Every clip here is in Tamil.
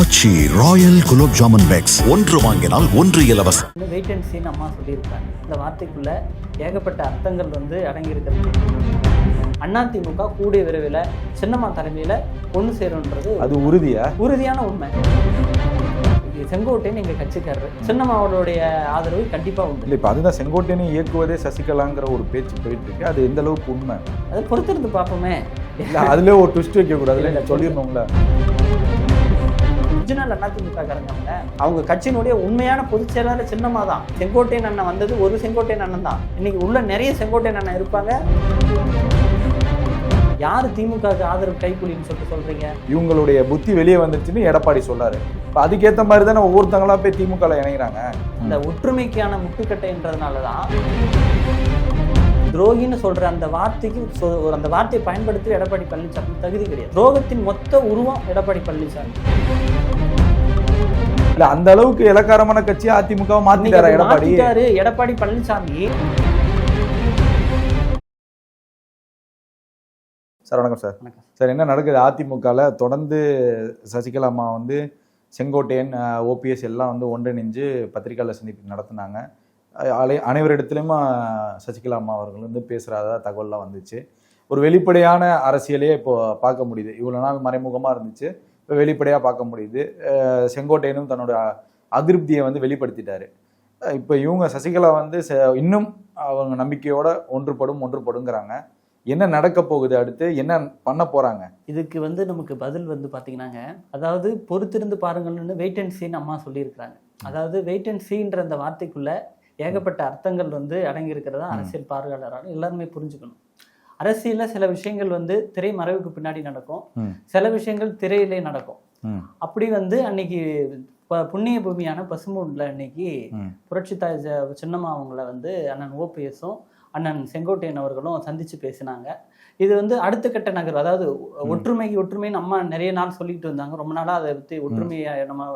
ஆச்சி ராயல் குலோப் ஜாமுன் பேக்ஸ் ஒன்று வாங்கினால் ஒன்று இலவசம். வெயிட் அண்ட் சீன் அம்மா சொல்லியிருக்காங்க. இந்த வார்த்தைக்குள்ள ஏகப்பட்ட அர்த்தங்கள் அடங்கியிருக்கிறது. அதிமுக கூடிய விரைவில் சின்னம்மா தலைமையில் ஒன்று சேரும்ன்றது அது உறுதியான உண்மை. செங்கோட்டையன் எங்கள் கட்சிக்காரர், சின்னம்மாவோடைய ஆதரவு கண்டிப்பாக உண்டு. இல்லை, இப்போ அதுதான் செங்கோட்டையனை இயக்குவதே சசிகலாங்கிற ஒரு பேச்சு போயிட்டு இருக்கு. அது எந்த அளவுக்கு உண்மை, அதை பொறுத்திருந்து பார்ப்போமே. இல்லை அதுல ஒரு ட்விஸ்ட் வைக்கக்கூடாது, சொல்லிடணும்ல. ஒரிஜினல் அதிமுக காரங்க அவங்க கட்சியினுடைய உண்மையான பொதுச் செயலாளர் சின்னம்மா தான். செங்கோட்டையன் அண்ணன் வந்தது ஒரு செங்கோட்டையன் அண்ணன் தான். இன்னைக்கு உள்ள நிறைய செங்கோட்டையன் அண்ணன் இருப்பாங்க. யாரு திமுக ஆதரவு கைக்கூலின்னு சொல்றீங்க? இவங்களுடைய புத்தி வெளியே வந்துருச்சுன்னு எடப்பாடி சொல்றாரு. இப்போ அதுக்கேற்ற மாதிரி தானே ஒவ்வொருத்தங்களா போய் திமுக இணைகிறாங்க. இந்த ஒற்றுமைக்கான முட்டுக்கட்டைன்றதுனாலதான் துரோகின்னு சொல்ற அந்த வார்த்தைக்கு அந்த வார்த்தையை பயன்படுத்தி எடப்பாடி பழனிசாமி தகுதி கிடையாது. துரோகத்தின் மொத்த உருவம் எடப்பாடி பழனிசாமி. இல்ல, அந்த அளவுக்கு இலக்காரமான கட்சி அதிமுக மாத்திட்டாரு எடப்பாடி பழனிசாமி. சார் வணக்கம் சார். சார், என்ன நடக்குது அதிமுகவில்? தொடர்ந்து சசிகலா அம்மா செங்கோட்டையன், ஓபிஎஸ் எல்லாம் ஒன்றிணைஞ்சு பத்திரிகையாளர் சந்திப்பு நடத்தினாங்க. அனைவரிடத்துலையும் சசிகலா அம்மா அவர்கள் பேசுகிறதா தகவல்லாம் வந்துச்சு. ஒரு வெளிப்படையான அரசியலையே இப்போ பார்க்க முடியுது. இவ்வளோ நாள் மறைமுகமாக இருந்துச்சு, இப்போ வெளிப்படையாக பார்க்க முடியுது. செங்கோட்டையனும் தன்னோட அதிருப்தியை வெளிப்படுத்திட்டாரு. இப்போ இவங்க சசிகலா இன்னும் அவங்க நம்பிக்கையோட ஒன்றுபடுங்கிறாங்க. என்ன நடக்க போகுது, அடுத்து என்ன பண்ண போறாங்க? இதுக்கு நமக்கு பதில் பார்த்தீங்கன்னாங்க, அதாவது பொறுத்திருந்து பாருங்கள்னு வெயிட் அண்ட் சீன்னு அம்மா சொல்லியிருக்கிறாங்க. அதாவது வெயிட் அண்ட் சீன்ற அந்த வார்த்தைக்குள்ள ஏகப்பட்ட அர்த்தங்கள் அடங்கி இருக்கிறதா அரசியல் பார்வையாளராக எல்லாருமே புரிஞ்சுக்கணும். அரசியல்ல சில விஷயங்கள் திரை மறைவுக்கு பின்னாடி நடக்கும், சில விஷயங்கள் திரையிலே நடக்கும். அப்படி அன்னைக்கு புண்ணிய பூமியான பசும்பொன்ல அன்னைக்கு புரட்சித்தாய் சின்னம்மா அவங்கள அண்ணன் ஓபிஎஸும் அண்ணன் செங்கோட்டையன் அவர்களும் சந்திச்சு பேசினாங்க. இது அடுத்த கட்ட நகர், அதாவது ஒற்றுமைன்னு அம்மா நிறைய நாள் சொல்லிட்டு வந்தாங்க. ரொம்ப நாளா அதை பற்றி ஒற்றுமையை நம்ம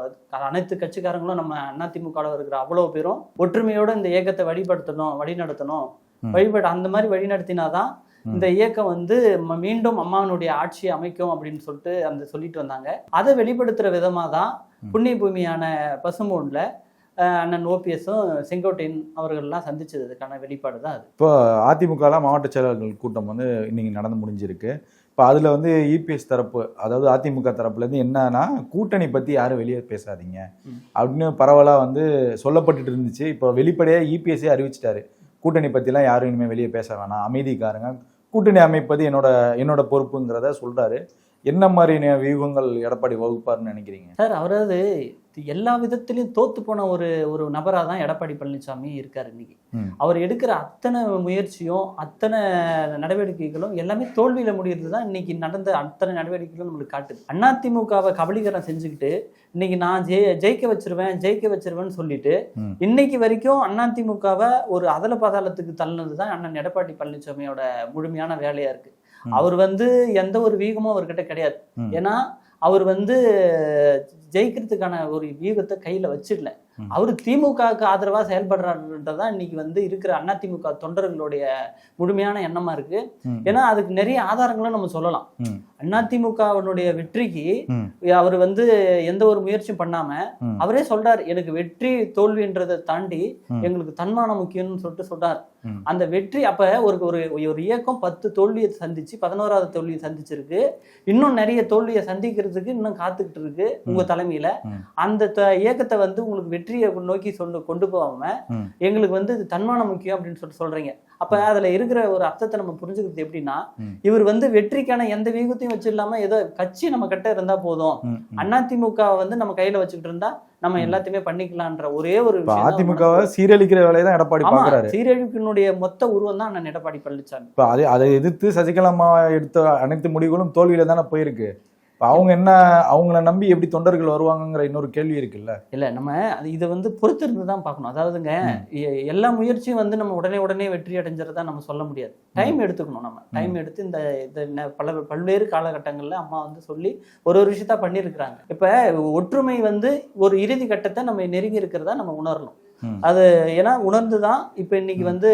அனைத்து கட்சிக்காரங்களும் நம்ம அதிமுகவில் இருக்கிற அவ்வளோ பேரும் ஒற்றுமையோட இந்த இயக்கத்தை வழிநடத்தணும். அந்த மாதிரி வழிநடத்தினாதான் இந்த இயக்கம் மீண்டும் அம்மாவனுடைய ஆட்சியை அமைக்கும் அப்படின்னு சொல்லிட்டு வந்தாங்க. அதை வெளிப்படுத்துற விதமா தான் புண்ணிய பூமியான பசும்பொன்ல அண்ணன் ஓபிஎஸும் செங்கோட்டையன் அவர்கள்லாம் சந்திச்சதுக்கான வெளிப்பாடு தான் அது. இப்போ அதிமுகலாம் மாவட்ட செயலாளர்கள் கூட்டம் இன்னைக்கு நடந்து முடிஞ்சிருக்கு. இப்போ அதில் இபிஎஸ் தரப்பு, அதாவது அதிமுக தரப்புலேருந்து என்னன்னா, கூட்டணி பற்றி யாரும் வெளியே பேசாதீங்க அப்படின்னு பரவலாக சொல்லப்பட்டுட்டு இருந்துச்சு. இப்போ வெளிப்படையாக இபிஎஸ்ஸே அறிவிச்சிட்டாரு, கூட்டணி பற்றிலாம் யாரும் இனிமேல் வெளியே பேச வேணாம், அமைதிக்காரங்க, கூட்டணி அமைப்பது என்னோட பொறுப்புங்கிறத சொல்கிறாரு. என்ன மாதிரி வியூகங்கள் எடப்பாடி வகுப்பார்னு நினைக்கிறீங்க சார்? அவரது எல்லா விதத்திலையும் தோத்து போன ஒரு நபராக தான் எடப்பாடி பழனிசாமி இருக்காரு. இன்னைக்கு அவர் எடுக்கிற அத்தனை முயற்சியும் அத்தனை நடவடிக்கைகளும் எல்லாமே தோல்வியில முடியறது தான் இன்னைக்கு நடந்த அத்தனை நடவடிக்கைகளும் நம்மளுக்கு காட்டுது. அதிமுகவை கபலீகரம் செஞ்சுக்கிட்டு இன்னைக்கு நான் ஜெயிக்க வச்சிருவேன்னு சொல்லிட்டு இன்னைக்கு வரைக்கும் அதிமுகவை ஒரு அதல பாதாளத்துக்கு தள்ளினதுதான் அண்ணன் எடப்பாடி பழனிசாமியோட முழுமையான வேலையா இருக்கு. அவர் எந்த ஒரு வீகமும் அவர்கிட்ட கிடையாது. ஏன்னா அவர் ஜெயிக்கிறதுக்கான ஒரு வியூகத்தை கையில வச்சிடல. அவரு திமுகவுக்கு ஆதரவா செயல்படுறாருன்றதான் இன்னைக்கு இருக்கிற அதிமுக தொண்டர்களுடைய முழுமையான எண்ணமா இருக்கு. ஏன்னா அதுக்கு நிறைய ஆதாரங்களும் நம்ம சொல்லலாம். அதிமுகவினுடைய வெற்றிக்கு அவர் எந்த ஒரு முயற்சியும் பண்ணாம அவரே சொல்றாரு, எனக்கு வெற்றி தோல்வின்றதை தாண்டி எங்களுக்கு தன்மானம் முக்கியம்னு சொல்றாரு. அந்த வெற்றி அப்ப ஒரு இயக்கம் 10 தோல்வியை சந்திச்சு 11வது தோல்வியை சந்திச்சிருக்கு. இன்னும் நிறைய தோல்வியை சந்திக்கிறதுக்கு இன்னும் காத்துக்கிட்டு இருக்கு உங்க தலைமையில. அந்த இயக்கத்தை உங்களுக்கு வெற்றியை நோக்கி கொண்டு போகாம எங்களுக்கு இது தன்மானம் முக்கியம் அப்படின்னு சொல்றீங்க. அப்ப அதுல இருக்கிற ஒரு அர்த்தத்தை நம்ம புரிஞ்சுக்கிறது எப்படின்னா, இவர் வெற்றிக்கான எந்த வியூகத்தையும் வச்சிடலாம ஏதோ கட்சி நம்ம கிட்ட இருந்தா போதும், அதிமுக நம்ம கையில வச்சுக்கிட்டு இருந்தா நம்ம எல்லாத்தையுமே பண்ணிக்கலாம்ன்ற ஒரே ஒரு அதிமுக சீரழிக்கிற வேலையை தான் எடப்பாடி பாக்குறாரு. சீரழிப்பினுடைய மொத்த உருவம் தான் அண்ணன் எடப்பாடி பழனிசாமி. இப்ப அதை எதிர்த்து சசிகலா அம்மா எடுத்த அனைத்து முடிவுகளும் தோல்வியில தானே போயிருக்கு. அவங்க அவங்கள நம்பி எப்படி தொண்டர்கள் வருவாங்கங்கிற இன்னொரு கேள்வி இருக்குல்ல. இல்ல, நம்ம இதை பொறுத்திருந்து தான் பார்க்கணும். அதாவதுங்க, எல்லா முயற்சியும் நம்ம உடனே வெற்றி அடைஞ்சிருந்தா நம்ம சொல்ல முடியாது. டைம் எடுத்துக்கணும். நம்ம டைம் எடுத்து இந்த பல்வேறு காலகட்டங்கள்ல அம்மா சொல்லி ஒரு விஷயத்தா பண்ணியிருக்கிறாங்க. இப்ப ஒற்றுமை ஒரு இறுதி கட்டத்தை நம்ம நெருங்கி இருக்கிறதா நம்ம உணரணும். அது ஏன்னா உணர்ந்துதான் இப்ப இன்னைக்கு வந்து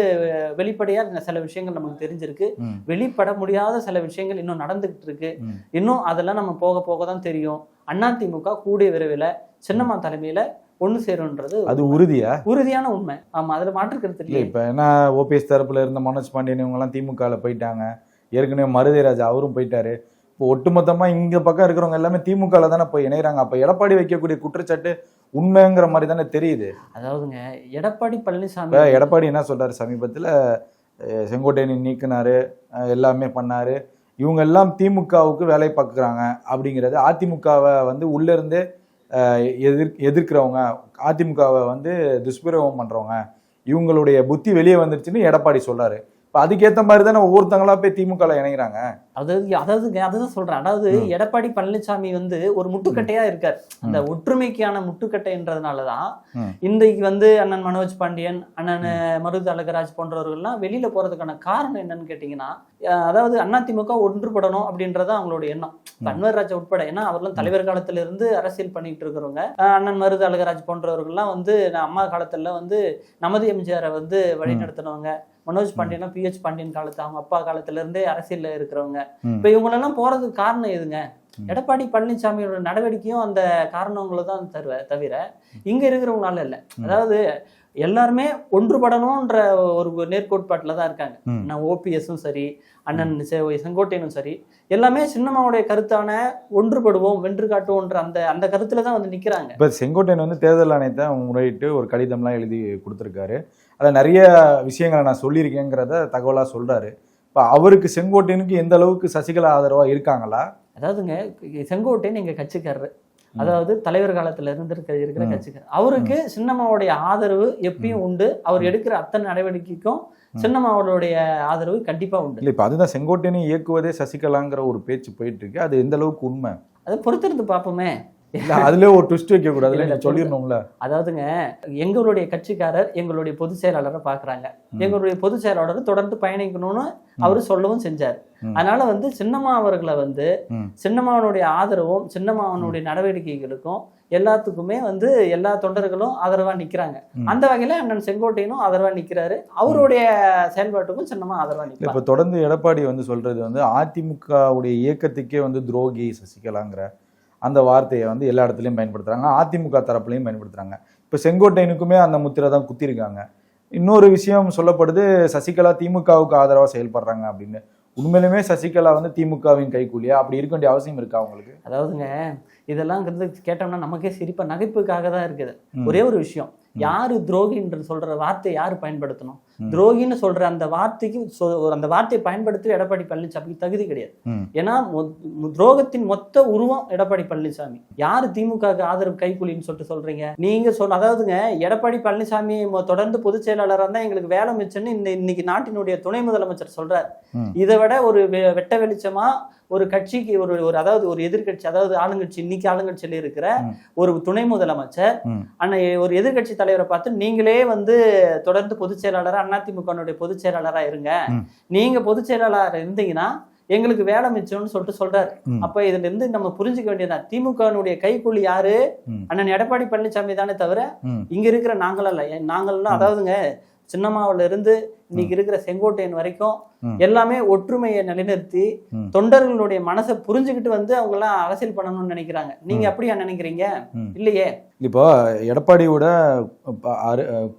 வெளிப்படையா சில விஷயங்கள் நமக்கு தெரிஞ்சிருக்கு, வெளிப்பட முடியாத சில விஷயங்கள் இன்னும் நடந்துகிட்டு இருக்கு. இன்னும் அதெல்லாம் நம்ம போக போக தான் தெரியும். அதிமுக கூடிய விரைவில் சின்னம்மா தலைமையில ஒண்ணு சேரும்ன்றது அது உறுதியான உண்மை. ஆமா, அதுல மாற்று கருத்து இல்லை. இப்ப என்ன ஓபிஎஸ் தரப்புல இருந்த மனோஜ் பாண்டியன் இவங்க எல்லாம் திமுகல போயிட்டாங்க, ஏற்கனவே மருதைராஜா அவரும் போயிட்டாரு. இப்போ ஒட்டுமொத்தமா இங்க பக்கம் இருக்கிறவங்க எல்லாமே திமுகல தானே போய் இணைகிறாங்க. அப்ப எடப்பாடி வைக்கக்கூடிய குற்றச்சாட்டு உண்மைங்கிற மாதிரி தானே தெரியுது. அதாவதுங்க எடப்பாடி பழனிசாமி எடப்பாடி என்ன சொல்றாரு, சமீபத்துல செங்கோட்டையனை நீக்கினாரு, எல்லாமே பண்ணாரு, இவங்க எல்லாம் திமுகவுக்கு வேலை பார்க்குறாங்க அப்படிங்கிறது. அதிமுகவை வந்து உள்ள இருந்தே எதிர்க்கிறவங்க, அதிமுகவை வந்து துஷ்பிரயோகம் பண்றவங்க, இவங்களுடைய புத்தி வெளியே வந்துருச்சுன்னு எடப்பாடி சொல்றாரு. இப்போ அதுக்கேற்ற மாதிரி தானே ஒவ்வொருத்தங்களா போய் திமுகல இணைகிறாங்க. அதுதான் சொல்றேன். அதாவது எடப்பாடி பழனிசாமி வந்து ஒரு முட்டுக்கட்டையா இருக்காரு. அந்த ஒற்றுமைக்கான முட்டுக்கட்டைன்றதுனாலதான் இன்றைக்கு வந்து அண்ணன் மனோஜ் பாண்டியன், அண்ணன் மருது அழகராஜ் போன்றவர்கள்லாம் வெளியில போறதுக்கான காரணம் என்னன்னு கேட்டீங்கன்னா, அதாவது அதிமுக ஒன்றுபடணும் அப்படின்றத அவங்களோட எண்ணம். அன்வர் ராஜா உட்பட, ஏன்னா அவர்லாம் தலைவர் காலத்துல இருந்து அரசியல் பண்ணிட்டு இருக்கிறவங்க. அண்ணன் மருது அழகராஜ் போன்றவர்கள்லாம் வந்து அம்மா காலத்துல வந்து நமது எம்ஜிஆரை வந்து வழி நடத்தினவங்க. மனோஜ் பாண்டியன் பிஹெச் பாண்டியன் காலத்து அவங்க அப்பா காலத்துல இருந்தே அரசியல்ல இருக்கிறவங்க. இப்ப இவங்களெல்லாம் போறதுக்கு காரணம் எதுங்க? எடப்பாடி பழனிசாமியோட நடவடிக்கையும் அந்த காரணங்களை தான் தவிர இங்க இருக்கிறவங்களால இல்ல. அதாவது எல்லாருமே ஒன்றுபடணும்ன்ற ஒரு நேர்கோட்பாட்டில் தான் இருக்காங்க. நான் ஓபிஎஸும் சரி, அண்ணன் செங்கோட்டையனும் சரி, எல்லாமே சின்னம்மாவுடைய கருத்தான ஒன்றுபடுவோம் வென்று காட்டுவோன்ற அந்த கருத்துல தான் வந்து நிக்கிறாங்க. இப்ப செங்கோட்டையன் வந்து தேர்தல் ஆணையத்தை முறையிட்டு ஒரு கடிதம்லாம் எழுதி கொடுத்துருக்காரு. அதில் நிறைய விஷயங்களை நான் சொல்லியிருக்கேங்கிறத தகவலாக சொல்றாரு. இப்போ அவருக்கு செங்கோட்டையனுக்கு எந்த அளவுக்கு சசிகலா ஆதரவா இருக்காங்களா? அதாவதுங்க செங்கோட்டையன் எங்க கட்சிக்காரரு, அதாவது தலைவர் காலத்துல இருக்கிற கட்சிக்காரர். அவருக்கு சின்னம்மாவுடைய ஆதரவு எப்பயும் உண்டு. அவர் எடுக்கிற அத்தனை நடவடிக்கைக்கும் சின்னம்மாவுடைய ஆதரவு கண்டிப்பா உண்டு. இல்லை, இப்போ அதுதான் செங்கோட்டையனை இயக்குவதே சசிகலாங்கிற ஒரு பேச்சு போயிட்டு இருக்கு. அது எந்த அளவுக்கு உண்மை? அதை பொறுத்திருந்து பார்ப்போமே. அதுல ஒரு ட்விஸ்ட் வைக்க கூடாது, சொல்லிடணும்ல. அதாவதுங்க எங்களுடைய கட்சிக்காரர் எங்களுடைய பொதுச் செயலாளரை பாக்குறாங்க. எங்களுடைய பொதுச் செயலாளர் தொடர்ந்து பயணிக்கணும்னு அவரு சொல்லவும் செஞ்சாரு. அதனால வந்து சின்னம்மா அவர்களை வந்து சின்னம்மாவனுடைய ஆதரவும் சின்னம்மாவனுடைய நடவடிக்கைகளுக்கும் எல்லாத்துக்குமே வந்து எல்லா தொண்டர்களும் ஆதரவா நிக்கிறாங்க. அந்த வகையில அண்ணன் செங்கோட்டையனும் ஆதரவா நிக்கிறாரு. அவருடைய செயல்பாட்டுக்கும் சின்னம்மா ஆதரவா நிக்கிறாங்க. இப்ப தொடர்ந்து எடப்பாடி வந்து சொல்றது வந்து அதிமுகவுடைய இயக்கத்துக்கே வந்து துரோகி சசிகலாங்கிற அந்த வார்த்தையை வந்து எல்லா இடத்துலையும் பயன்படுத்துறாங்க, அதிமுக தரப்புலையும் பயன்படுத்துறாங்க. இப்போ செங்கோட்டையனுக்குமே அந்த முத்திரை தான் குத்திருக்காங்க. இன்னொரு விஷயம் சொல்லப்படுது, சசிகலா திமுகவுக்கு ஆதரவாக செயல்படுறாங்க அப்படின்னு. உண்மையிலுமே சசிகலா வந்து திமுகவின் கைக்கூலியா? அப்படி இருக்க வேண்டிய அவசியம் இருக்கா அவங்களுக்கு? அதாவதுங்க இதெல்லாம் கேட்டோம்னா நமக்கே சிரிப்பா நகைப்புக்காக தான் இருக்குது. ஒரே ஒரு விஷயம், யாரு துரோகின்ற சொல்ற வார்த்தை யாரு பயன்படுத்தணும்? துரோகின்னு சொல்ற அந்த வார்த்தைக்கு அந்த வார்த்தையை பயன்படுத்தி எடப்பாடி பழனிசாமிக்கு தகுதி கிடையாது. ஏன்னா துரோகத்தின் மொத்த உருவம் எடப்பாடி பழனிசாமி. யாரு திமுக ஆதரவு கைக்கூலின்னு சொல்றீங்க நீங்க? அதாவதுங்க எடப்பாடி பழனிசாமி தொடர்ந்து பொதுச் செயலாளராக இருந்தா எங்களுக்கு வேலை மிச்சம்னு இன்னைக்கு நாட்டினுடைய துணை முதலமைச்சர் சொல்றாரு. இதை விட ஒரு வெட்ட வெளிச்சமா ஒரு கட்சிக்கு ஒரு அதாவது ஒரு எதிர்கட்சி, அதாவது ஆளுங்கட்சி, இன்னைக்கு ஆளுங்கட்சியில இருக்கிற ஒரு துணை முதலமைச்சர் ஒரு எதிர்கட்சி தலைவரை பார்த்து நீங்களே வந்து தொடர்ந்து பொதுச் செயலாளரா அதிமுக பொதுச் செயலாளரா இருங்க, நீங்க பொதுச் செயலாளர் இருந்தீங்கன்னா எங்களுக்கு வேலை மிச்சம்னு சொல்றாரு. அப்ப இதுல இருந்து நம்ம புரிஞ்சுக்க வேண்டியதான், திமுகனுடைய கைக்கூலி யாரு? அண்ணன் எடப்பாடி பழனிசாமி தானே தவிர இங்க இருக்கிற நாங்கள்லாம் அதாவதுங்க சின்னம்மாவில இருந்து இன்னைக்கு இருக்கிற செங்கோட்டையன் வரைக்கும் எல்லாமே ஒற்றுமையை நிலைநிறுத்தி தொண்டர்களுடைய மனசை புரிஞ்சுக்கிட்டு வந்து அவங்க எல்லாம் அரசியல் பண்ணணும்னு நினைக்கிறாங்க. நீங்க அப்படியா நினைக்கிறீங்க? இல்லையே. இப்போ எடப்பாடியோட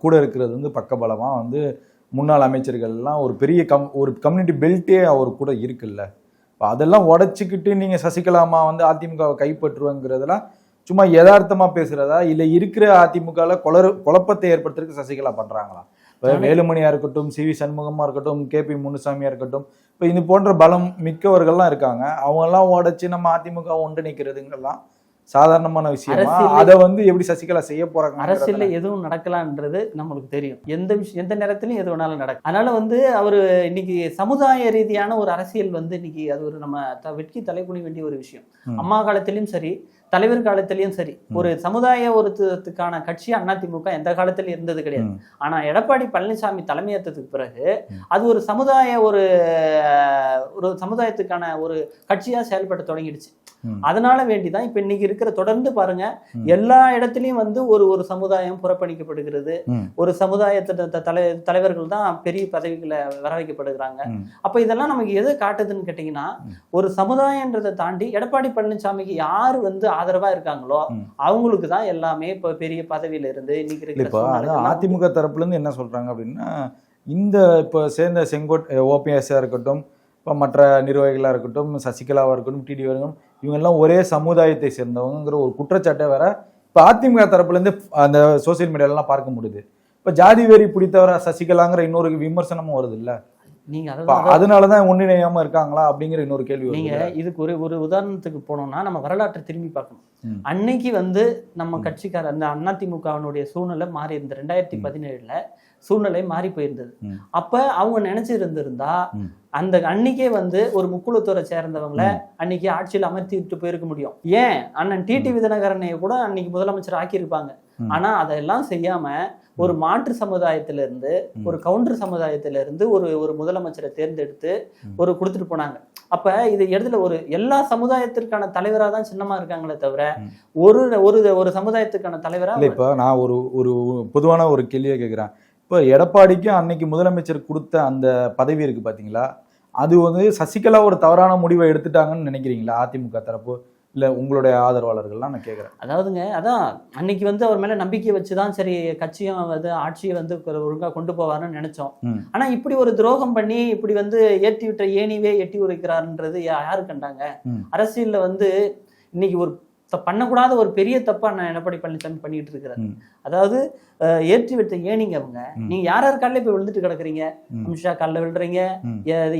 கூட இருக்கிறது வந்து பக்கபலமா வந்து முன்னாள் அமைச்சர்கள் எல்லாம் ஒரு பெரிய ஒரு கம்யூனிட்டி பெல்ட்டே அவர் கூட இருக்குல்ல. இப்போ அதெல்லாம் உடைச்சிக்கிட்டு நீங்க சசிகலாமா வந்து அதிமுகவை கைப்பற்றுவங்கிறதெல்லாம் சும்மா யதார்த்தமா பேசுறதா, இல்ல இருக்கிற அதிமுகல குழப்பத்தை ஏற்படுத்துறதுக்கு சசிகலா பண்றாங்களா? இப்போ வேலுமணியா இருக்கட்டும், சி வி சண்முகமா இருக்கட்டும், KP முனுசாமியா இருக்கட்டும், இப்போ இது போன்ற பலம் மிக்கவர்கள்லாம் இருக்காங்க. அவங்க எல்லாம் உடைச்சு நம்ம அதிமுக ஒன்றிணைக்கிறதுங்கெல்லாம் சாதாரணமான விஷயமா? அதை வந்து எப்படி சசிகலா செய்ய போறாங்க? அரசியல்ல எதுவும் நடக்கலான்றது நம்மளுக்கு தெரியும். எந்த நேரத்திலும் எது வேணாலும் நடக்கும். அதனால வந்து அவரு இன்னைக்கு சமுதாய ரீதியான ஒரு அரசியல் வந்து இன்னைக்கு அது ஒரு நம்ம வெட்கி தலைக்குனி வேண்டிய ஒரு விஷயம். அம்மா காலத்திலும் சரி, தலைவர் காலத்திலயும் சரி ஒரு சமுதாய ஒருத்தத்துக்கான கட்சி அதிமுக எந்த காலத்திலயும் இருந்தது கிடையாது. ஆனா எடப்பாடி பழனிசாமி தலைமையேற்றத்துக்கு பிறகு அது ஒரு சமுதாயத்துக்கான ஒரு கட்சியா செயல்பட தொடங்கிடுச்சு. அதனால வேண்டிதான் இப்ப இன்னைக்கு இருக்கிற தொடர்ந்து பாருங்க எல்லா இடத்துலயும் வந்து ஒரு சமுதாயம் புறக்கணிக்கப்படுகிறது. ஒரு சமுதாயத்தை தலைவர்கள் தான் பெரிய பதவிகளை வர வைக்கப்படுகிறாங்க. அப்ப இதெல்லாம் நமக்கு எது காட்டுதுன்னு கேட்டீங்கன்னா ஒரு சமுதாயன்றதை தாண்டி எடப்பாடி பழனிசாமிக்கு யாரு வந்து ஆதரவா இருக்காங்களோ அவங்களுக்கு தான் எல்லாமே இப்ப பெரிய பதவியில இருந்து இன்னைக்கு இருக்கிற அதிமுக தரப்புல இருந்து என்ன சொல்றாங்க அப்படின்னா இந்த இப்ப சேர்ந்த ஓபிஎஸ்ஸா இருக்கட்டும், இப்போ மற்ற நிர்வாகிகளாக இருக்கட்டும், சசிகலாவாக இருக்கட்டும், டிடிவி இருக்கட்டும், இவங்க எல்லாம் ஒரே சமுதாயத்தை சேர்ந்தவங்கிற ஒரு குற்றச்சாட்டை வேற இப்போ அதிமுக தரப்புலேருந்து அந்த சோசியல் மீடியாலலாம் பார்க்க முடியுது. இப்போ ஜாதி வெறி பிடித்தவர சசிகலாங்கிற இன்னொரு விமர்சனமும் வருது இல்லை? நீங்க அதனாலதான் ஒன்றிணையாம இருக்காங்களா அப்படிங்கிற இன்னொரு கேள்வி. நீங்க இதுக்கு ஒரு உதாரணத்துக்கு போனோம்னா நம்ம வரலாற்றை திரும்பி பார்க்கணும். அன்னைக்கு வந்து நம்ம கட்சிக்கார அந்த அதிமுகவினுடைய சூழ்நிலை மாறி இருந்தது. 2017 சூழ்நிலை மாறி போயிருந்தது. அப்ப அவங்க நினைச்சிருந்திருந்தா அந்த அன்னைக்கே வந்து ஒரு முக்குளத்தூரை சேர்ந்தவங்களை அன்னைக்கு ஆட்சியில் அமர்த்தி விட்டு போயிருக்க முடியும். ஏன் அண்ணன் டிடிவி தினகரனைய கூட அன்னைக்கு முதலமைச்சர் ஆக்கியிருப்பாங்க. ஆனா அதெல்லாம் செய்யாம ஒரு மாற்று சமுதாயத்திலிருந்து ஒரு கவுண்டர் சமுதாயத்திலிருந்து ஒரு முதலமைச்சரை தேர்ந்தெடுத்து கொடுத்துட்டு போனாங்க. அப்ப இது இடத்துல எல்லா சமுதாயத்திற்கான தலைவரா தான் சின்னமா இருக்காங்களே தவிர ஒரு சமுதாயத்துக்கான தலைவரா. இப்ப நான் ஒரு பொதுவான ஒரு கேள்வியை கேட்கிறேன். இப்போ எடப்பாடிக்கு அன்னைக்கு முதலமைச்சர் கொடுத்த அந்த பதவி இருக்கு பாத்தீங்களா, அது வந்து சசிகலா ஒரு தவறான முடிவை எடுத்துட்டாங்கன்னு நினைக்கிறீங்களா அதிமுக தரப்பு, இல்ல உங்களுடைய ஆதரவாளர்கள்லாம் நான் கேட்குறேன். அதாவதுங்க அதான் அன்னைக்கு வந்து அவர் மேல நம்பிக்கை வச்சுதான் சரி கட்சியும் வந்து ஆட்சியை வந்து ஒழுங்கா கொண்டு போவாருன்னு நினைச்சோம். ஆனா இப்படி ஒரு துரோகம் பண்ணி இப்படி வந்து ஏற்றி விட்ட ஏனிவே எட்டி உரைக்கிறாருன்றது யாரு கண்டாங்க? அரசியல்ல வந்து இன்னைக்கு பண்ணக்கூடாத ஒரு பெரிய தப்பா நான் எடப்பாடி பழனிசாமி பண்ணிட்டு இருக்கிறாரு. அதாவது ஏற்றி விட்ட ஏனிங்க அவங்க. நீங்க யார் காலிலே போய் விழுந்துட்டு கிடக்குறீங்க? அமித்ஷா காலில் விழுறீங்க,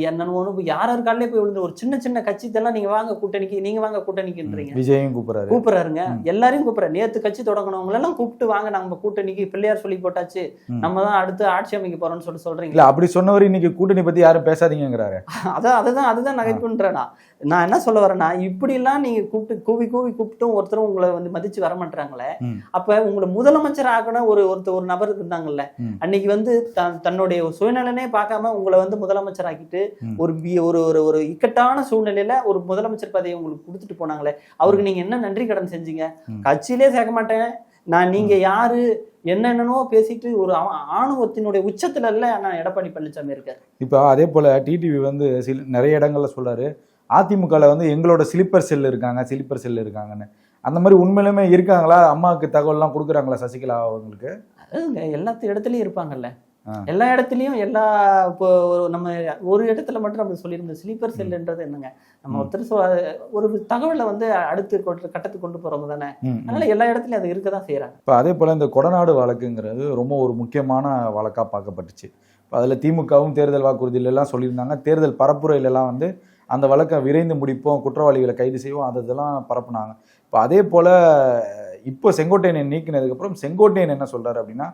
என்னன்னு யார் காலிலே போய் விழுந்து ஒரு சின்ன சின்ன கட்சித்தெல்லாம் நீங்க வாங்க கூட்டணிக்குன்றீங்க. விஜயும் கூப்பிடுறாருங்க, எல்லாரையும் கூப்பிடுறாரு. நேத்து கட்சி தொடங்கினவங்க எல்லாம் கூப்பிட்டு வாங்க நம்ம கூட்டணிக்கு, பிள்ளையார் சொல்லி போட்டாச்சு, நம்ம தான் அடுத்து ஆட்சி அமைக்க போறோம்னு சொல்றீங்க. அப்படி சொன்னவர் இன்னைக்கு கூட்டணி பத்தி யாரும் பேசாதீங்கிறாரு. அதுதான் நகைப்புன்றேனா. நான் என்ன சொல்ல வரேன்னா, இப்படி எல்லாம் நீங்க கூப்பிட்டும் ஒருத்தரும் உங்களை வந்து மதிச்சு வர மாட்டாங்களே. அப்ப உங்களை முதலமைச்சர் ஆகணும் ஒரு நபர் இருந்தாங்கல்ல, அன்னைக்கு வந்து தன்னுடைய சுயநலனே பார்க்காம உங்களை வந்து முதலமைச்சர் ஆக்கிட்டு ஒரு இக்கட்டான சூழ்நிலையில ஒரு முதலமைச்சர் பதவியை உங்களுக்கு கொடுத்துட்டு போனாங்களே, அவருக்கு நீங்க என்ன நன்றி கடன் செஞ்சீங்க? கட்சியிலே சேர்க்க மாட்டேன் நீங்க யாரு என்னென்னோ பேசிட்டு ஒரு ஆணவத்தினுடைய உச்சத்துல இல்ல நான் எடப்பாடி பழனிசாமி இருக்காரு. இப்ப அதே போல டிடிவி வந்து நிறைய இடங்கள்ல சொல்றாரு, அதிமுகல வந்து எங்களோட ஸ்லீப்பர் செல் இருக்காங்கன்னு. அந்த மாதிரி உண்மையிலுமே இருக்காங்களா? அம்மாவுக்கு தகவல்லாம் கொடுக்குறாங்களா சசிகலா அவங்களுக்கு? எல்லா இடத்துலயும் இருப்பாங்கல்ல, எல்லா இடத்துலயும் நம்ம ஒரு இடத்துல மட்டும் நம்ம சொல்லியிருந்தோம். ஸ்லீப்பர் செல்ன்றது என்னங்க, நம்ம ஒருத்தர் ஒரு தகவலை வந்து அடுத்து கட்டத்துக்கு கொண்டு போறவங்க தானே, அதனால எல்லா இடத்துலயும் அது இருக்கதான் செய்யறாங்க. இப்போ அதே போல இந்த கொடநாடு வழக்குங்கிறது ரொம்ப ஒரு முக்கியமான வழக்கா பார்க்கப்பட்டுச்சு. இப்போ அதுல திமுகவும் தேர்தல் வாக்குறுதியில எல்லாம் சொல்லியிருந்தாங்க, தேர்தல் பரப்புரையிலலாம் வந்து அந்த வழக்கை விரைந்து முடிப்போம், குற்றவாளிகளை கைது செய்வோம், அதெல்லாம் பரப்புனாங்க. இப்போ அதே போல் இப்போ செங்கோட்டையனை நீக்கினதுக்கப்புறம் செங்கோட்டையன் என்ன சொல்கிறாரு அப்படின்னா,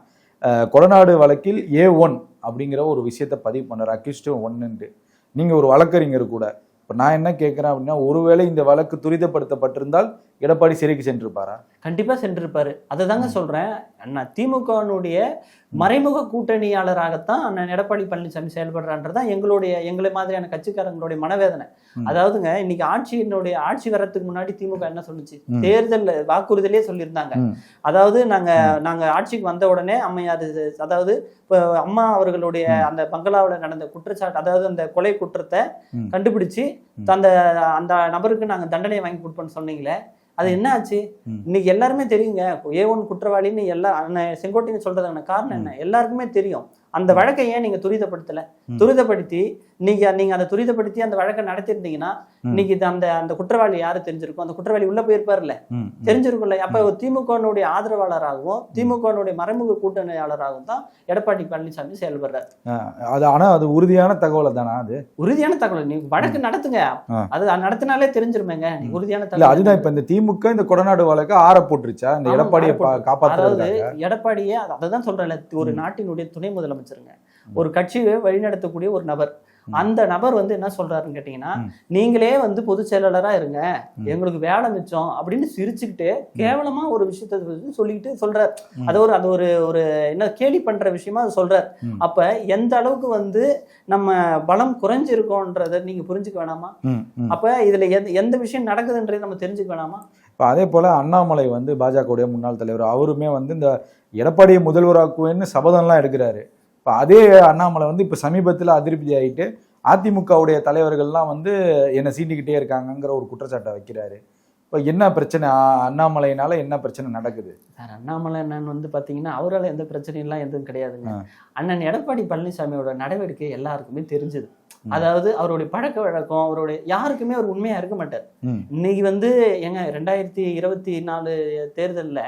கொடநாடு வழக்கில் A1 அப்படிங்கிற ஒரு விஷயத்தை பதிவு பண்ணார், அக்யூஸ்ட் 1ன்ட்டு. நீங்கள் ஒரு வழக்கறிஞர் கூட. இப்போ நான் என்ன கேட்குறேன் அப்படின்னா, ஒருவேளை இந்த வழக்கு துரிதப்படுத்தப்பட்டிருந்தால் எடப்பாடி சிறைக்கு சென்றிருப்பாரா? கண்டிப்பாக சென்றிருப்பாரு. அதை தாங்க சொல்கிறேன். திமுகவினுடைய மறைமுக கூட்டணியாளராகத்தான் அண்ணன் எடப்பாடி பழனிசாமி செயல்படுறான்றதான் எங்களை மாதிரியான கட்சிக்காரங்களுடைய மனவேதனை. அதாவதுங்க இன்னைக்கு ஆட்சி வர்றதுக்கு முன்னாடி திமுக என்ன சொல்லுச்சு? தேர்தல் வாக்குறுதியிலே சொல்லியிருந்தாங்க. அதாவது நாங்க ஆட்சிக்கு வந்த உடனே அதாவது அம்மா அவர்களுடைய அந்த பங்களாவில் நடந்த குற்றச்சாட்டு, அதாவது அந்த கொலை குற்றத்தை கண்டுபிடிச்சு அந்த நபருக்கு நாங்க தண்டனை வாங்கி கொடுப்போம்னு சொன்னீங்களே, அது என்ன ஆச்சு? இன்னைக்கு எல்லாருமே தெரியுங்க A1 குற்றவாளின்னு செங்கோட்டையன் சொல்றதுக்கான காரணம் என்ன எல்லாருக்குமே தெரியும். அந்த வழக்கை ஏன் நீங்க துரிதப்படுத்தி நீங்க அந்த துரிதப்படுத்தி அந்த வழக்கை நடத்திருந்தீங்கன்னா இன்னைக்கு அந்த குற்றவாளி யாரு தெரிஞ்சிருக்கும்? அந்த குற்றவாளி உள்ள போயிருப்பாருல்ல, தெரிஞ்சிருக்கும்ல. அப்ப திமுகனுடைய ஆதரவாளராகவும் திமுகனுடைய மறைமுக கூட்டணியாளராகவும் தான் எடப்பாடி பழனிசாமி செயல்படுறாரு. ஆனா அது உறுதியான தகவல் தானா? அது உறுதியான தகவல். நீங்க வழக்கு நடத்துங்க, அது நடத்தினாலே தெரிஞ்சிருமேங்க உறுதியான தகவல். அதுதான் இப்ப இந்த திமுக இந்த கொடநாடு வழக்கு ஆற போட்டுருச்சா இந்த எடப்பாடியை காப்பாற்றுறது? எடப்பாடியே அதான் சொல்றேன், ஒரு நாட்டினுடைய துணை முதலமைச்சருங்க, ஒரு கட்சியை வழிநடத்தக்கூடிய ஒரு நபர். அந்த நபர் வந்து என்ன சொல்றாருன்னு கேட்டீங்கன்னா, நீங்களே வந்து பொதுச் செயலாளரா இருங்க, எங்களுக்கு வேலை மிச்சம் அப்படின்னு சிரிச்சுக்கிட்டு கேவலமா ஒரு விஷயத்த சொல்லிக்கிட்டு சொல்றாரு. அது ஒரு ஒரு என்ன கேலி பண்ற விஷயமா அது சொல்றாரு. அப்ப எந்த அளவுக்கு வந்து நம்ம பலம் குறைஞ்சிருக்கோன்றத நீங்க புரிஞ்சுக்க வேணாமா? அப்ப இதுல எந்த விஷயம் நடக்குதுன்றதை நம்ம தெரிஞ்சுக்க வேணாமா? இப்போ அதே போல அண்ணாமலை வந்து பாஜகவுடைய முன்னாள் தலைவர், அவருமே வந்து இந்த எடப்பாடியை முதல்வராக்குவேன்னு சபதம்லாம் எடுக்கிறாரு. இப்போ அதே அண்ணாமலை வந்து இப்போ சமீபத்தில் அதிருப்தி ஆகிட்டு அதிமுகவுடைய தலைவர்கள்லாம் வந்து என்னை சீண்டிக்கிட்டே இருக்காங்கங்கிற ஒரு குற்றச்சாட்டை வைக்கிறாரு. இப்போ என்ன பிரச்சனை, அண்ணாமலையினால என்ன பிரச்சனை நடக்குது சார்? அண்ணாமலை அண்ணன் வந்து பார்த்தீங்கன்னா அவரால் எந்த பிரச்சனையும் எதுவும் கிடையாதுங்க. அண்ணன் எடப்பாடி பழனிசாமியோட நடவடிக்கை எல்லாருக்குமே தெரிஞ்சது. அதாவது அவருடைய பழக்க வழக்கம், அவருடைய யாருக்குமே அவர் உண்மையா இருக்க மாட்டார். இன்னைக்கு வந்து எங்க 2024 தேர்தலில்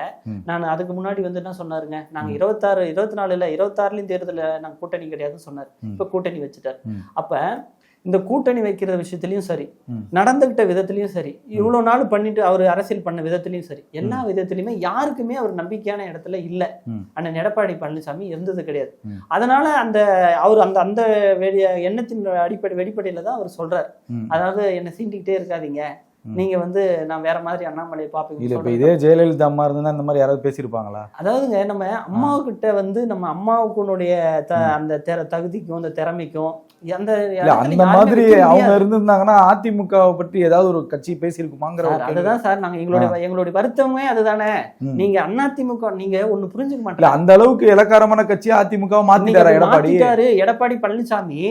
நான் அதுக்கு முன்னாடி வந்து என்ன சொன்னாருங்க, நாங்க 24 தேர்தலில் நாங்க கூட்டணி கிடையாதுன்னு சொன்னார். இப்ப கூட்டணி வச்சுட்டார். அப்ப இந்த கூட்டணி வைக்கிற விஷயத்திலயும் சரி, நடந்துகிட்ட விதத்திலயும் சரி, இவ்வளவு நாள் பண்ணிட்டு அவர் அரசியல் பண்ண விதத்திலயும் சரி, எல்லா விதத்திலயுமே யாருக்குமே அவர் நம்பிக்கையான இடத்துல இல்ல. அண்ணன் எடப்பாடி பழனிசாமி இருந்தது கிடையாது. அதனால அவர் அந்த எண்ணத்தின் வெளிப்படையில தான் அவர் சொல்றாரு. அதாவது என்ன சீண்டிக்கிட்டே இருக்காதீங்க, நீங்க வந்து நான் வேற மாதிரி அண்ணாமலையை பாப்பீங்க. இதே ஜெயலலிதா அம்மா இருந்தா இந்த மாதிரி யாராவது பேசியிருப்பாங்களா? அதாவதுங்க நம்ம அம்மாவுக்கிட்ட வந்து நம்ம அம்மாவுக்குனுடைய அந்த தகுதிக்கும் அந்த திறமைக்கும் அந்த மாதிரி அவங்க இருந்திருந்தாங்கன்னா அதிமுகவை பற்றி ஏதாவது ஒரு கட்சி பேசியிருக்குமாங்கிற அதுதான் சார் நாங்க எங்களுடைய வருத்தமே அதுதானே. நீங்க அதிமுக நீங்க ஒண்ணு புரிஞ்சுக்க மாட்டீங்க. அந்த அளவுக்கு இலக்காரமான கட்சி அதிமுக மாத்திட்டாரு எடப்பாடி பழனிசாமி.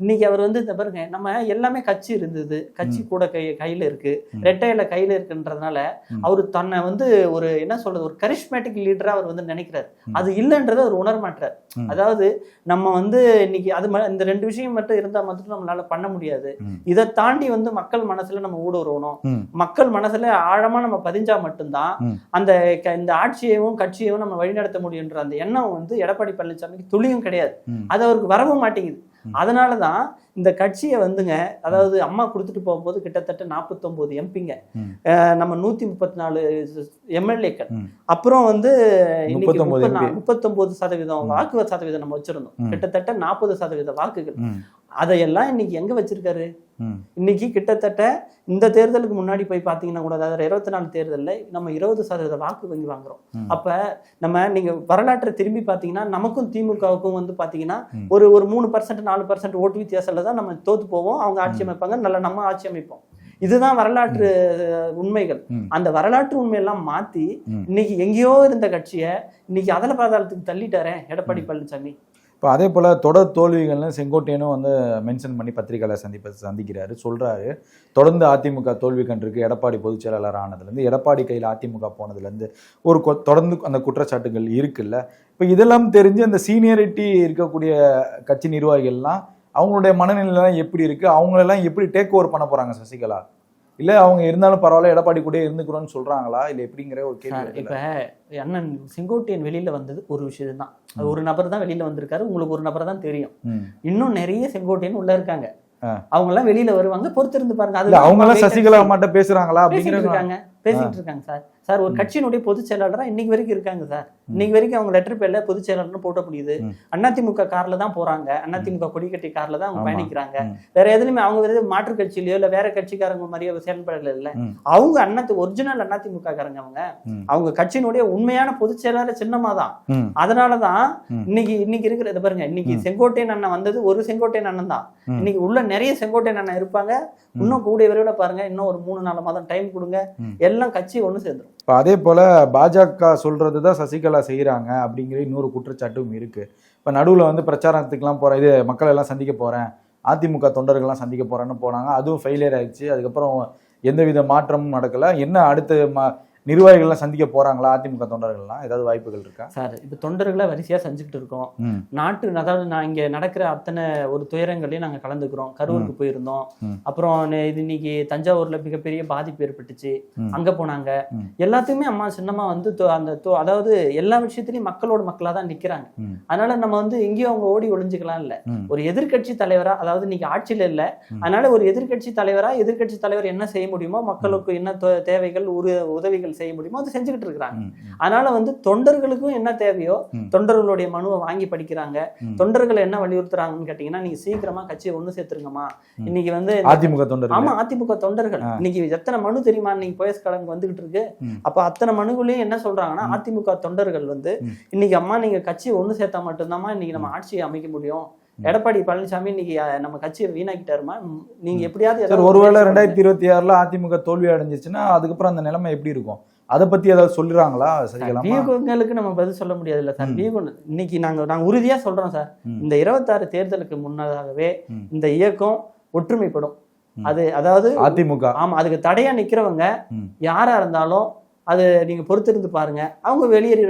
இன்னைக்கு அவர் வந்து பாருங்க, நம்ம எல்லாமே கட்சி இருந்தது, கட்சி கூட கையில இருக்கு, ரெட்டையில கையில இருக்குன்றதுனால அவரு தன்னை வந்து ஒரு என்ன சொல்றது, ஒரு கரிஷ்மேட்டிக் லீடரா அவர் வந்து நினைக்கிறார். அது இல்லைன்றதை அவர் உணர மாட்டார். அதாவது நம்ம வந்து இன்னைக்கு இந்த ரெண்டு விஷயம் மட்டும் இருந்தா மட்டும் நம்மளால பண்ண முடியாது. இதை தாண்டி வந்து மக்கள் மனசுல நம்ம ஊடுருவணும். மக்கள் மனசுல ஆழமா நம்ம பதிஞ்சா மட்டும்தான் இந்த ஆட்சியையும் கட்சியையும் நம்ம வழிநடத்த முடியுன்ற அந்த எண்ணம் வந்து எடப்பாடி பழனிசாமிக்கு துளியும் கிடையாது. அது அவருக்கு வரவும் மாட்டேங்குது. அதனாலதான் இந்த கட்சியை வந்துங்க, அதாவது அம்மா கொடுத்துட்டு போகும்போது கிட்டத்தட்ட 49 எம்பிங்க, நம்ம 134 எம்எல்ஏக்கள், அப்புறம் வந்து 39% வாக்கு சதவீதம் நம்ம வச்சிருந்தோம். கிட்டத்தட்ட 40% வாக்குகள். அதையெல்லாம் இன்னைக்கு எங்க வச்சிருக்காரு? இன்னைக்கு கிட்டத்தட்ட இந்த தேர்தலுக்கு முன்னாடி போய் பாத்தீங்கன்னா கூட, அதாவது 24 தேர்தலில் நம்ம 20% வாக்கு வங்கி வாங்குறோம். அப்ப நம்ம நீங்க வரலாற்றை திரும்பி பாத்தீங்கன்னா நமக்கும் திமுகவுக்கும் வந்து பாத்தீங்கன்னா ஒரு 3% 4% ஓட்டு வித்தியாசத்துல தான் நம்ம தோத்து போவோம். அவங்க ஆட்சி அமைப்பாங்க, நம்ம ஆட்சி அமைப்போம். இதுதான் வரலாற்று உண்மைகள். அந்த வரலாற்று உண்மையெல்லாம் மாத்தி இன்னைக்கு எங்கேயோ இருந்த கட்சியை இன்னைக்கு அதல பாதாளத்துக்கு தள்ளிட்டாரே எடப்பாடி பழனிசாமி. இப்போ அதே போல் தொடர் தோல்விகள்னு செங்கோட்டையனும் வந்து மென்ஷன் பண்ணி பத்திரிகையாளர் சந்திக்கிறாரு, சொல்கிறாரு தொடர்ந்து அதிமுக தோல்வி கண்டிருக்கு. எடப்பாடி பொதுச் செயலாளர் ஆனதுலேருந்து, எடப்பாடி கையில் அதிமுக போனதுலேருந்து தொடர்ந்து அந்த குற்றச்சாட்டுகள் இருக்குல்ல. இப்போ இதெல்லாம் தெரிஞ்சு அந்த சீனியரிட்டி இருக்கக்கூடிய கட்சி நிர்வாகிகள்லாம் அவங்களுடைய மனநிலைலாம் எப்படி இருக்குது, அவங்களெல்லாம் எப்படி டேக் ஓவர் பண்ண போகிறாங்க சசிகலா? இல்லை அவங்க இருந்தாலும் பரவாயில்ல எடப்பாடி கூட இருந்துக்கிறோன்னு சொல்கிறாங்களா, இல்லை எப்படிங்கிற ஒரு கேள்வி. இப்போ அண்ணன் செங்கோட்டையன் வெளியில வந்தது ஒரு விஷயம் தான். அது ஒரு நபர் தான் வெளியில வந்திருக்காரு, உங்களுக்கு ஒரு நபர் தான் தெரியும். இன்னும் நிறைய செங்கோட்டையன் உள்ள இருக்காங்க, அவங்க எல்லாம் வெளியில வருவாங்க, பொறுத்திருந்து பாருங்க. அது அவங்க எல்லாம் சசிகலா அம்மாட்ட பேசுறாங்களா அப்படிங்கிறாங்க, பேசிட்டு இருக்காங்க சார். ஒரு கட்சியினுடைய பொதுச் செயலாளரா இன்னைக்கு வரைக்கும் இருக்காங்க சார். இன்னைக்கு வரைக்கும் அவங்க லெட்டர் பேர்ல பொதுச் செயலாளர்னு போட்ட முடியுது. அதிமுக கார்ல தான் போறாங்க, அதிமுக கொடிக்கட்டி கார்ல தான் அவங்க பயணிக்கிறாங்க. வேற எதுலையுமே அவங்க மாற்று கட்சியிலயோ இல்ல வேற கட்சிக்காரங்க மாதிரியோ செயல்படல. இல்ல, அவங்க ஒரிஜினல் அதிமுக காரங்க. அவங்க கட்சியினுடைய உண்மையான பொதுச் செயலாளர் சின்னமா தான். அதனாலதான் இன்னைக்கு இருக்கிறத பாருங்க. இன்னைக்கு செங்கோட்டையன் அண்ணன் வந்தது ஒரு செங்கோட்டையன் அண்ணன் தான். இன்னைக்கு உள்ள நிறைய செங்கோட்டையன் அண்ணன் இருப்பாங்க. இன்னும் கூடிய விரைவில் பாருங்க, இன்னும் ஒரு 3-4 மாதம் டைம் கொடுங்க, எல்லாம் கட்சி ஒண்ணு சேர்ந்துடும். இப்போ அதே போல பாஜக சொல்றதுதான் சசிகலா செய்யறாங்க அப்படிங்கிற இன்னொரு குற்றச்சாட்டும் இருக்கு. இப்போ நடுவில் வந்து பிரச்சாரத்துக்குலாம் போற இது மக்கள் எல்லாம் சந்திக்க போறேன், அதிமுக தொண்டர்கள்லாம் சந்திக்க போறேன்னு போனாங்க, அதுவும் ஃபெயிலியர் ஆயிடுச்சு. அதுக்கப்புறம் எந்தவித மாற்றமும் நடக்கல. என்ன அடுத்த நிர்வாகிகள்லாம் சந்திக்க போறாங்களா அதிமுக தொண்டர்கள்லாம்? ஏதாவது வாய்ப்புகள் இருக்கா சார்? இப்ப தொண்டர்களை வரிசையா செஞ்சுக்கிட்டு இருக்கோம். அதாவது நான் இங்க நடக்கிற அத்தனை ஒரு துயரங்களையும் நாங்க கலந்துக்கிறோம். கரூருக்கு போயிருந்தோம், அப்புறம் இது இன்னைக்கு தஞ்சாவூர்ல மிகப்பெரிய பாதிப்பு ஏற்பட்டுச்சு, அங்க போனாங்க. எல்லாத்துக்குமே அம்மா சின்னமா வந்து அதாவது எல்லா விஷயத்திலயும் மக்களோட மக்களா தான் நிக்கிறாங்க. அதனால நம்ம வந்து எங்கேயும் அவங்க ஓடி ஒளிஞ்சுக்கலாம் இல்ல. ஒரு எதிர்கட்சி தலைவரா, அதாவது இன்னைக்கு ஆட்சியில இல்ல, அதனால ஒரு எதிர்கட்சி தலைவர் என்ன செய்ய முடியுமோ, மக்களுக்கு என்ன தேவைகள் உதவிகள் வேலைகள் செய்ய முடியுமோ அதை செஞ்சுக்கிட்டு இருக்கிறாங்க. அதனால வந்து தொண்டர்களுக்கும் என்ன தேவையோ தொண்டர்களுடைய மனுவை வாங்கி படிக்கிறாங்க. தொண்டர்கள் என்ன வலியுறுத்துறாங்கன்னு கேட்டீங்கன்னா, நீங்க சீக்கிரமா கட்சியை ஒண்ணு சேர்த்துருங்கம்மா. இன்னைக்கு வந்து அதிமுக தொண்டர்கள், ஆமா அதிமுக தொண்டர்கள் இன்னைக்கு எத்தனை மனு தெரியுமா இன்னைக்கு போயஸ் கலங்கு வந்துகிட்டு இருக்கு. அப்ப அத்தனை மனுக்குள்ளேயும் என்ன சொல்றாங்கன்னா, அதிமுக தொண்டர்கள் வந்து இன்னைக்கு அம்மா நீங்க கட்சியை ஒண்ணு சேர்த்தா மட்டும்தாம்மா இன்னைக்கு நம்ம ஆட்சியை அமைக்க முடியும். எடப்பாடி பழனிசாமி இன்னைக்கு நம்ம கட்சியை வீணாக்கிட்டாருமா, நீங்க எப்படியாவது ஒருவேளை 2026 அதிமுக தோல்வி அடைஞ்சிச்சுன்னா அதுக்கப்புறம் அந்த நிலைமை எப்படி இருக்கும்? அதை பத்தி ஏதாவது சொல்றாங்களா? வியூகங்களுக்கு நம்ம பதில் சொல்ல முடியாது இல்ல சார். வியூகம் இன்னைக்கு நாங்க உறுதியா சொல்றோம் சார், இந்த 26 தேர்தலுக்கு முன்னதாகவே இந்த இயக்கம் ஒற்றுமைப்படும். அது அதாவது அதிமுக ஆமா அதுக்கு தடையா நிக்கிறவங்க யாரா இருந்தாலும் அது நீங்க பொறுத்திருந்து பாருங்க, அவங்க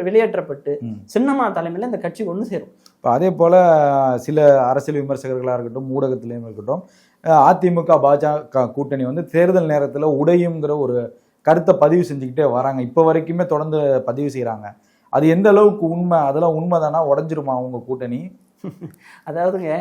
வெளியேற்றப்பட்டு சின்னம்மா தலைமையில இந்த கட்சி ஒண்ணு சேரும். அதே போல சில அரசியல் விமர்சகர்களா இருக்கட்டும், ஊடகத்திலையும் இருக்கட்டும், அதிமுக பாஜக கூட்டணி வந்து தேர்தல் நேரத்துல உடையுங்கிற ஒரு கருத்தை பதிவு செஞ்சுக்கிட்டே வராங்க. இப்ப வரைக்குமே தொடர்ந்து பதிவு செய்யறாங்க. அது எந்த அளவுக்கு உண்மை? அதெல்லாம் உண்மைதானா? உடஞ்சிருமா உங்க கூட்டணி? அதாவதுங்க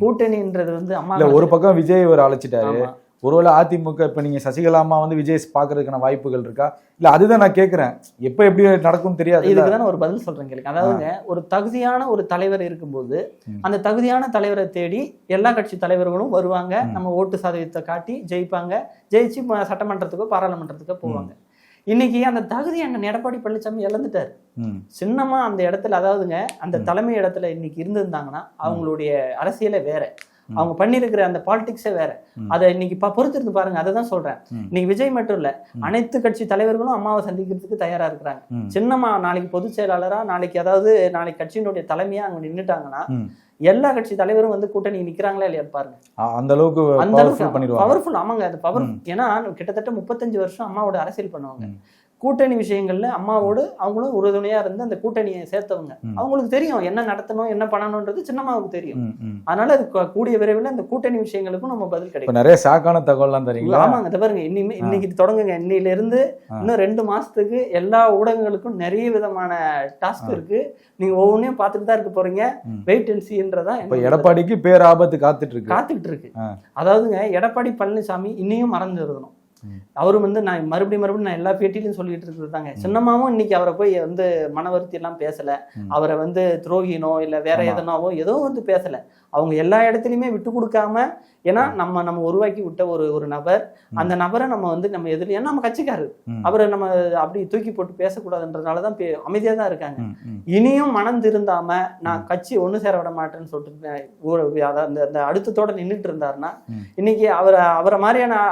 கூட்டணின்றது வந்து அம்மா ஒரு பக்கம் விஜய் ஒரு அழைச்சிட்டாரு. ஒருவேளை அதிமுக இப்ப நீங்க சசிகலாமா வந்து விஜய் பாக்குறதுக்கான வாய்ப்புகள் இருக்கா? இல்ல அதுதான் நான் கேட்கிறேன், எப்ப எப்படி நடக்கும் தெரியாது. இதுக்குதான் ஒரு பதில் சொல்றேன் கேளுங்க. அதாவதுங்க ஒரு தகுதியான ஒரு தலைவர் இருக்கும்போது அந்த தகுதியான தலைவரை தேடி எல்லா கட்சி தலைவர்களும் வருவாங்க. நம்ம ஓட்டு சதவீதத்தை காட்டி ஜெயிப்பாங்க. ஜெயிச்சு சட்டமன்றத்துக்கோ பாராளுமன்றத்துக்கோ போவாங்க. இன்னைக்கு அந்த தகுதி அண்ணன் எடப்பாடி பழனிசாமி இழந்துட்டாரு. சின்னமா அந்த இடத்துல, அதாவதுங்க அந்த தலைமை இடத்துல இன்னைக்கு இருந்திருந்தாங்கன்னா அவங்களுடைய அரசியலே வேற, அவங்க பண்ணிருக்கிற அந்த பாலிடிக்ஸே வேற. அதை இன்னைக்கு பொறுத்திருந்து பாருங்க. அதை தான் சொல்றேன். இன்னைக்கு விஜய் மட்டும் இல்ல, அனைத்து கட்சி தலைவர்களும் அம்மாவை சந்திக்கிறதுக்கு தயாரா இருக்கிறாங்க. சின்னம்மா நாளைக்கு பொதுச் செயலாளரா, நாளைக்கு நாளைக்கு கட்சியினுடைய தலைமையா அங்க நின்றுட்டாங்கன்னா எல்லா கட்சி தலைவரும் வந்து கூட்டணி நிக்கிறாங்களா இல்லையா பாருங்க. அந்த அளவுக்கு பவர்ஃபுல். ஆமாங்க அது பவர். ஏன்னா கிட்டத்தட்ட 35 வருஷம் அம்மாவோட அரசியல் பண்ணுவாங்க. கூட்டணி விஷயங்கள்ல அம்மாவோடு அவங்களும் உறுதுணையா இருந்து அந்த கூட்டணியை சேர்த்தவங்க. அவங்களுக்கு தெரியும் என்ன நடத்தணும் என்ன பண்ணணும்ன்றது சின்னம்மாவுக்கு தெரியும். அதனால அது கூடிய விரைவில் அந்த கூட்டணி விஷயங்களுக்கும் நம்ம பதில் கிடைக்கும். நிறைய ஷாக்கான தகவல்லாம் தெரியுங்களா? ஆமாங்க. இதை பாருங்க, இன்னைக்கு தொடங்குங்க. இன்னையில இருந்து இன்னும் 2 மாசத்துக்கு எல்லா ஊடகங்களுக்கும் நிறைய விதமான டாஸ்க் இருக்கு. நீங்க ஒவ்வொன்றையும் பார்த்துட்டு தான் இருக்க போறீங்க. வெயிட் அண்ட் சீன்றதா எடப்பாடிக்கு பேராபத்து காத்துட்டு இருக்கு. அதாவதுங்க எடப்பாடி பழனிசாமி இன்னையும் மறந்து இருக்கணும். அவரும் வந்து நான் மறுபடியும் நான் எல்லா பேட்டிலையும் சொல்லிட்டு இருக்கிறதாங்க. சின்னம்மாவும் இன்னைக்கு அவரை போய் வந்து மனவருத்தி எல்லாம் பேசல, அவரை வந்து துரோகினோ இல்ல வேற எதனாவோ ஏதோ வந்து பேசல. அவங்க எல்லா இடத்துலயுமே விட்டு கொடுக்காம, ஏன்னா நம்ம உருவாக்கி விட்ட ஒரு நபர், அந்த நபரை நம்ம வந்து நம்ம எதிரி, ஏன்னா நம்ம கட்சிக்காரர், அவரை நம்ம அப்படி தூக்கி போட்டு பேசக்கூடாதுன்றதுனாலதான் அமைதியா தான் இருக்காங்க. இனியும் மனம் திருந்தாம நான் கட்சி ஒண்ணு சேர விட மாட்டேன்னு சொல்லிட்டு அந்த அடுத்தத்தோட நின்றுட்டு இருந்தாருன்னா இன்னைக்கு அவரை மாதிரியான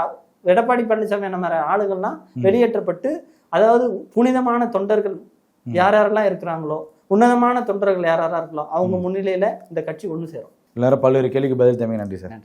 எடப்பாடி பழனிசாமி என்ன மாதிரி ஆளுகள்லாம் வெளியேற்றப்பட்டு, அதாவது புனிதமான தொண்டர்கள் யாரெல்லாம் இருக்கிறாங்களோ, உன்னதமான தொண்டர்கள் யாரெல்லாம் இருக்கலாம், அவங்க முன்னிலையில இந்த கட்சி ஒண்ணு சேரும். எல்லாரும் பல்வேறு கேள்விக்கு பதில் தமிழ். நன்றி சார்.